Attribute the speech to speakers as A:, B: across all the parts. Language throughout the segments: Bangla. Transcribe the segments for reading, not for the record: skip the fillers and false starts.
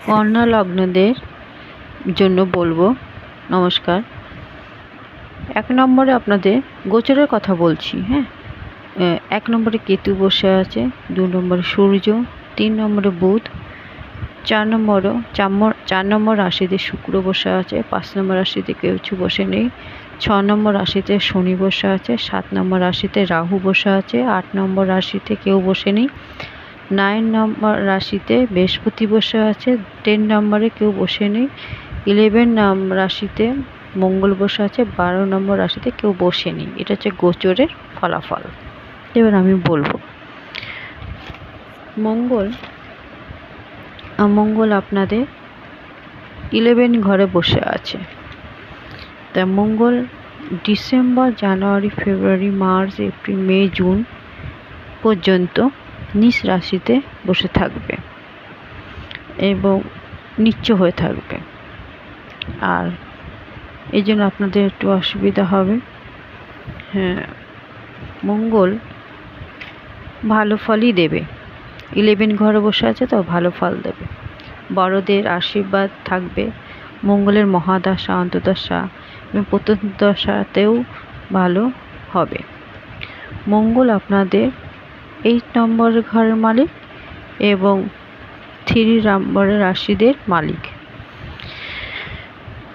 A: কন্যা লগ্নদের জন্য বলবো। নমস্কার। 1 নম্বরে আপনাদের গোচরের কথা বলছি। হ্যাঁ, 1 নম্বরে কেতু বসে আছে, 2 নম্বরে সূর্য, 3 নম্বরে বুধ, 4 নম্বর রাশিতে শুক্র বসে আছে, 5 নম্বর রাশিতে কিছু বসে নেই, 6 নম্বর রাশিতে শনি বসে আছে, 7 নম্বর রাশিতে রাহু বসে আছে, 8 নম্বর রাশিতে কেউ বসে নেই, 9 নম্বর রাশিতে বৃহস্পতি বসে আছে, 10 নম্বরে কেউ বসে নেই, 11 নম্বর রাশিতে মঙ্গল বসে আছে, 12 নম্বর রাশিতে কেউ বসে নেই। এটা হচ্ছে গোচরের ফলাফল। এবার আমি বলবো মঙ্গল আপনাদের 11 ঘরে বসে আছে। তা মঙ্গল ডিসেম্বর, জানুয়ারি, ফেব্রুয়ারি, মার্চ, এপ্রিল, মে, জুন পর্যন্ত নিজ রাশিতে বসে থাকবে এবং নিচ্চ হয়ে থাকবে। আর এই জন্য আপনাদের একটু অসুবিধা হবে। হ্যাঁ, মঙ্গল ভালো ফলই দেবে। 11 ঘরে বসে আছে তো ভালো ফল দেবে। বড়দের আশীর্বাদ থাকবে। মঙ্গলের মহাদশা, অন্তর্দশা এবং প্রত্যন্তদশাতেও ভালো হবে। মঙ্গল আপনাদের 8 নম্বর ঘরের মালিক এবং 3 নম্বরের রাশিদের মালিক।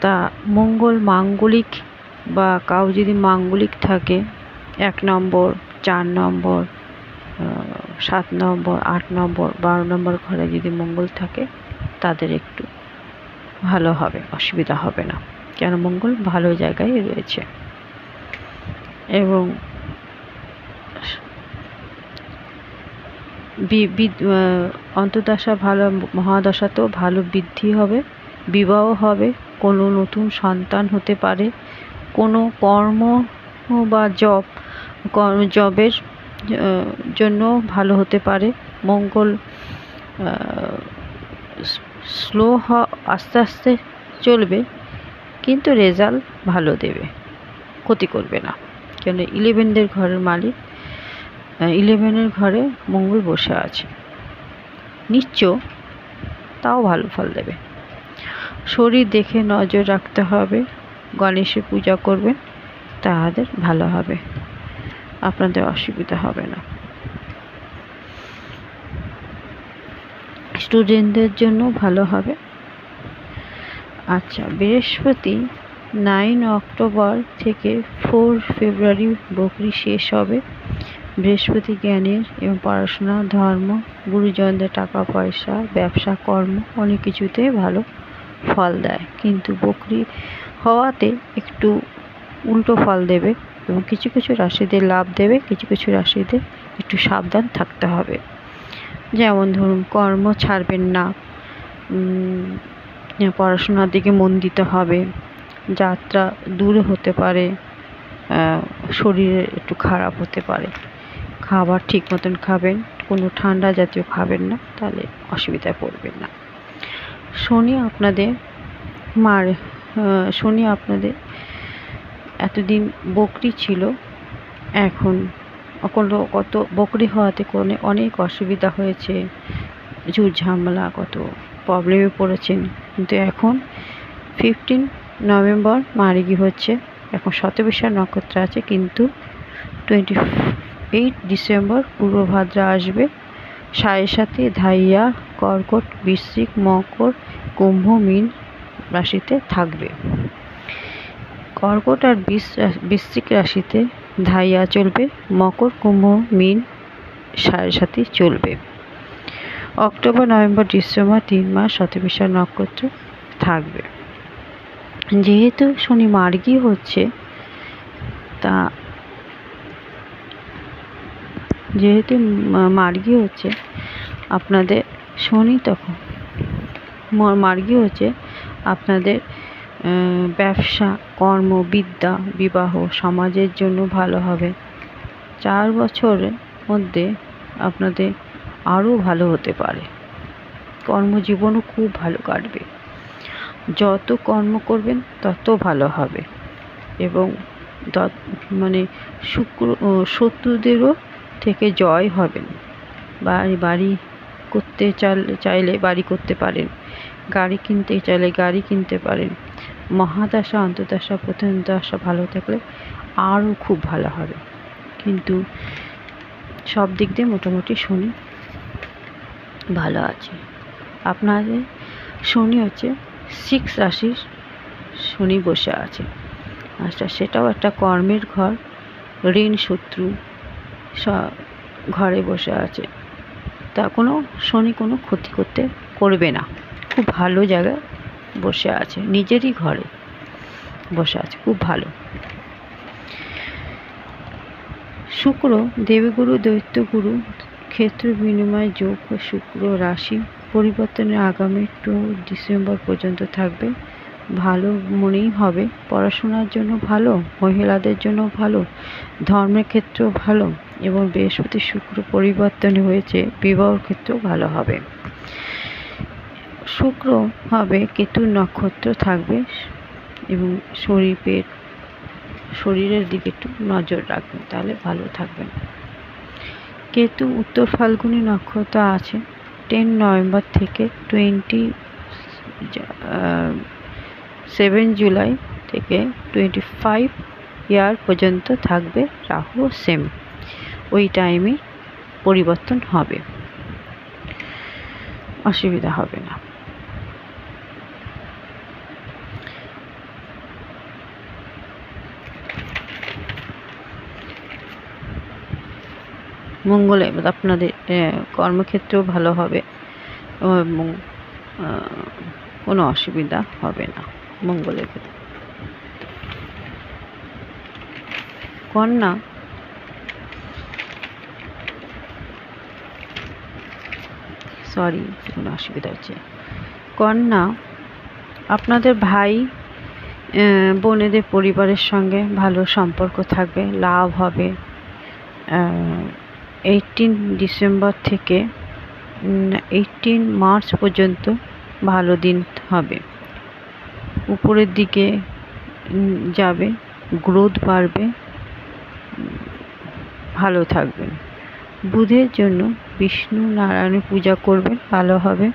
A: তা মঙ্গল মাঙ্গলিক বা কাউ যদি মাঙ্গলিক থাকে 1 নম্বর, 4 নম্বর, 7 নম্বর, 8 নম্বর, 12 নম্বর ঘরে যদি মঙ্গল থাকে তাদের একটু ভালো হবে, অসুবিধা হবে না, কেন মঙ্গল ভালো জায়গায় রয়েছে। এবং অন্তর্দশা ভালো, মহাদশাতেও ভালো বৃদ্ধি হবে, বিবাহ হবে, কোনো নতুন সন্তান হতে পারে, কোনো কর্ম বা জবের জন্য ভালো হতে পারে। মঙ্গল আস্তে আস্তে চলবে, কিন্তু রেজাল্ট ভালো দেবে, ক্ষতি করবে না, কেন 11 ঘরের মালিক, 11 ঘরে মঙ্গল বসে আছে নিচ্চ, তাও ভালো ফল দেবে। শরীর দেখে নজর রাখতে হবে, গণেশের পূজা করবেন, তাদের ভালো হবে, আপনাদের অসুবিধা হবে না। স্টুডেন্টদের জন্য ভালো হবে। আচ্ছা, বৃহস্পতি 9 অক্টোবর থেকে 4 ফেব্রুয়ারি বকরি শেষ হবে। বৃহস্পতি জ্ঞানের এবং পড়াশোনা, ধর্ম, গুরুজনদের, টাকা পয়সা, ব্যবসা, কর্ম অনেক কিছুতে ভালো ফল দেয়, কিন্তু বকরি হওয়াতে একটু উল্টো ফল দেবে এবং কিছু কিছু রাশিদের লাভ দেবে, কিছু কিছু রাশিদের একটু সাবধান থাকতে হবে। যেমন ধরুন, কর্ম ছাড়বেন না, পড়াশোনার দিকে মন দিতে হবে, যাত্রা দূরে হতে পারে, শরীরে একটু খারাপ হতে পারে, খাবার ঠিক মতন খাবেন, কোনো ঠান্ডা জাতীয় খাবেন না, তাহলে অসুবিধায় পড়বেন না। শনি আপনাদের এতদিন বকরি ছিল, এখন কত বকরি হওয়াতে অনেক অসুবিধা হয়েছে, ঝুট ঝামেলা, কত প্রবলেমে পড়েছেন, কিন্তু এখন 15 নভেম্বর মার্গী হচ্ছে, এখন শতবিশা নক্ষত্র আছে, কিন্তু 28 ডিসেম্বর পূর্বভাদ্রা আসবে, 7.5 ধাইয়া, কর্কট, বৃশ্চিক, মকর, কুম্ভ, মীন রাশিতে থাকবে। কর্কট আর বৃশ্চিক রাশিতে ধাইয়া চলবে, মকর, কুম্ভ, মীন 7.5 চলবে। অক্টোবর, নভেম্বর, ডিসেম্বর 3 মাস শতবিশা নক্ষত্র থাকবে। যেহেতু শনি মার্গী হচ্ছে, আপনাদের শনি তখন মার্গী হচ্ছে, আপনাদের ব্যবসা, কর্ম, বিদ্যা, বিবাহ, সমাজের জন্য ভালো হবে। 4 বছরের মধ্যে আপনাদের আরও ভালো হতে পারে, কর্মজীবনও খুব ভালো কাটবে, যত কর্ম করবেন তত ভালো হবে, এবং শত্রুদেরও থেকে জয় হবেন। বাড়ি করতে চাইলে বাড়ি করতে পারেন, গাড়ি কিনতে চাইলে গাড়ি কিনতে পারেন। মহাদশা, অন্তর্দশা, প্রথম দশা ভালো থাকলে আরও খুব ভালো হবে। কিন্তু সব দিক দিয়ে মোটামুটি শনি ভালো আছে। আপনাদের শনি হচ্ছে 6 রাশির শনি বসে আছে। আচ্ছা, সেটাও একটা কর্মের ঘর, ঋণ শত্রু ঘরে বসে আছে। তা শনি কোনো ক্ষতি করবে না। খুব ভালো জায়গায় বসে আছে, নিজেরই ঘরে বসে আছে, খুব ভালো। শুক্র দেবগুরু, দৈত্যগুরু, ক্ষেত্র বিনিময় যোগ ও শুক্র রাশি পরিবর্তনের আগামী 2 ডিসেম্বর পর্যন্ত থাকবে। ভালো মনেই হবে। পড়াশোনার জন্য ভালো, মহিলাদের জন্য ভালো, ধর্মের ক্ষেত্রেও ভালো, এবং বৃহস্পতি শুক্র পরিবর্তন হয়েছে, বিবাহ ক্ষেত্রেও ভালো হবে। শুক্র হবে কেতুর নক্ষত্র থাকবে, এবং শরীরের দিকে একটু নজর রাখবেন, তাহলে ভালো থাকবেন। কেতু উত্তর ফাল্গুনী নক্ষত্র আছে 10 নভেম্বর থেকে 27 জুলাই থেকে 25 ইয়ার পর্যন্ত থাকবে। রাহু সেম, ওই টাইমে পরিবর্তন হবে, অসুবিধা হবে না। মঙ্গলে আপনাদের কর্মক্ষেত্রেও ভালো হবে, এবং কোনো অসুবিধা হবে না মঙ্গলের ক্ষেত্রে। কন্যা কোনো অসুবিধা হচ্ছে। কন্যা আপনাদের ভাই বোনেদের পরিবারের সঙ্গে ভালো সম্পর্ক থাকবে, লাভ হবে। 18 ডিসেম্বর থেকে 18 মার্চ পর্যন্ত ভালো দিন হবে, উপরের দিকে যাবে, গ্রোথ বাড়বে, ভালো থাকবেন। বুধের জন্য বিষ্ণু নারায়ণের পূজা করবেন, ভালো হবে।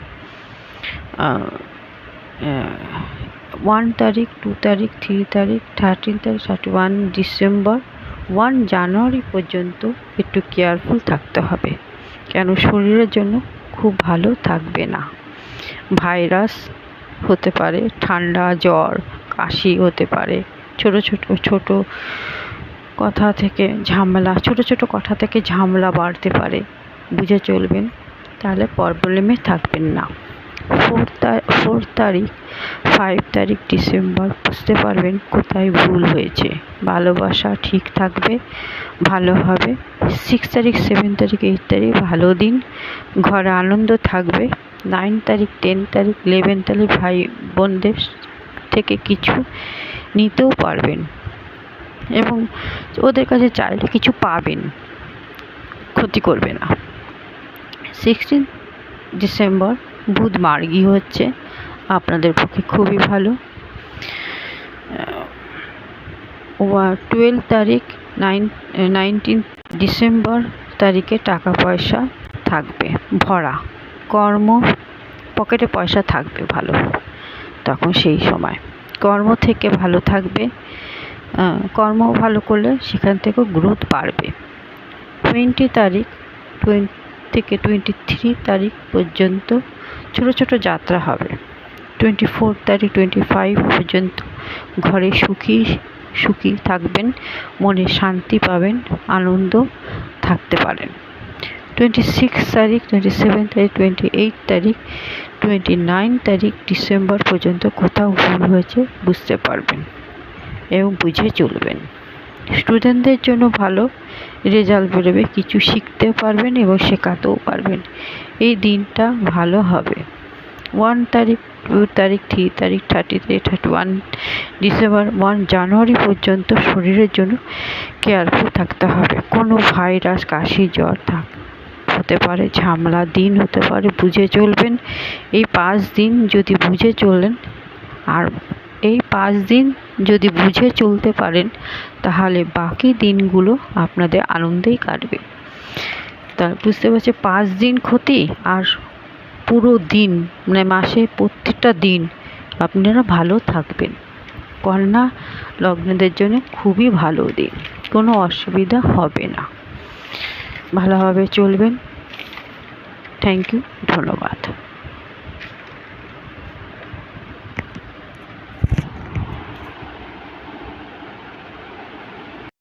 A: 1 তারিখ, 2 তারিখ, 3 তারিখ, 13 তারিখ, 31 ডিসেম্বর, 1 জানুয়ারি পর্যন্ত একটু কেয়ারফুল থাকতে হবে, কেন শরীরের জন্য খুব ভালো থাকবে না। ভাইরাস হতে পারে, ঠান্ডা, জ্বর, কাশি হতে পারে, ছোট কথা থেকে ঝামেলা বাড়তে পারে, বুঝে চলবেন, তাহলে প্রবলেমে থাকবেন না। 4 তারিখ, 5 তারিখ ডিসেম্বর বুঝতে পারবেন কোথায় ভুল হয়েছে, ভালোবাসা ঠিক থাকবে, ভালো হবে। 6 তারিখ, 7 তারিখ, 8 তারিখ ভালো দিন, ঘরে আনন্দ থাকবে। 9 তারিখ, 10 তারিখ, 11 তারিখ ভাই বোনদের থেকে কিছু নিতেও পারবেন, এবং ওদের কাছে চাইলে কিছু পাবেন, ক্ষতি করবে না। 16 ডিসেম্বর বুধ মার্গী হচ্ছে, আপনাদের পক্ষে খুবই ভালো। 12 তারিখ, 19 ডিসেম্বর তারিখে টাকা পয়সা থাকবে ভরা, পকেটে পয়সা থাকবে ভালো, তখন সেই সময় কর্ম থেকে ভালো থাকবে। কর্ম ভালো করলে সেখান থেকেও গ্রোথ বাড়বে। 20 তারিখ থেকে 23 তারিখ পর্যন্ত ছোট যাত্রা হবে। 24 তারিখ, 25 পর্যন্ত ঘরে সুখী থাকবেন, মনে শান্তি পাবেন, আনন্দ থাকতে পারেন। 26 তারিখ, 27 তারিখ, 28 তারিখ, 29 তারিখ ডিসেম্বর পর্যন্ত কোথাও ভুল হয়েছে বুঝতে পারবেন এবং বুঝে চলবেন। স্টুডেন্টদের জন্য ভালো রেজাল্ট বেরোবে, কিছু শিখতে পারবেন এবং শেখাতেও পারবেন, এই দিনটা ভালো হবে। 1 তারিখ, 2 তারিখ, 3 তারিখ, 30 তারিখ, 31 ডিসেম্বর, 1 জানুয়ারি পর্যন্ত শরীরের জন্য কেয়ারফুল থাকতে হবে। কোনো ভাইরাস, কাশি, জ্বর হতে পারে, ঝামেলা দিন হতে পারে, বুঝে চলবেন। এই 5 দিন যদি বুঝে চলেন, আর এই 5 দিন যদি বুঝে চলতে পারেন, তাহলে বাকি দিনগুলো আপনাদের আনন্দেই কাটবে। তা বুঝতে পারছি 5 দিন ক্ষতি আর পুরো দিন মানে মাসে প্রত্যেকটা দিন আপনারা ভালো থাকবেন। কন্যা লগ্নদের জন্য খুবই ভালো দিন, কোনো অসুবিধা হবে না, ভালোভাবে চলবেন। থ্যাংক ইউ, ধন্যবাদ।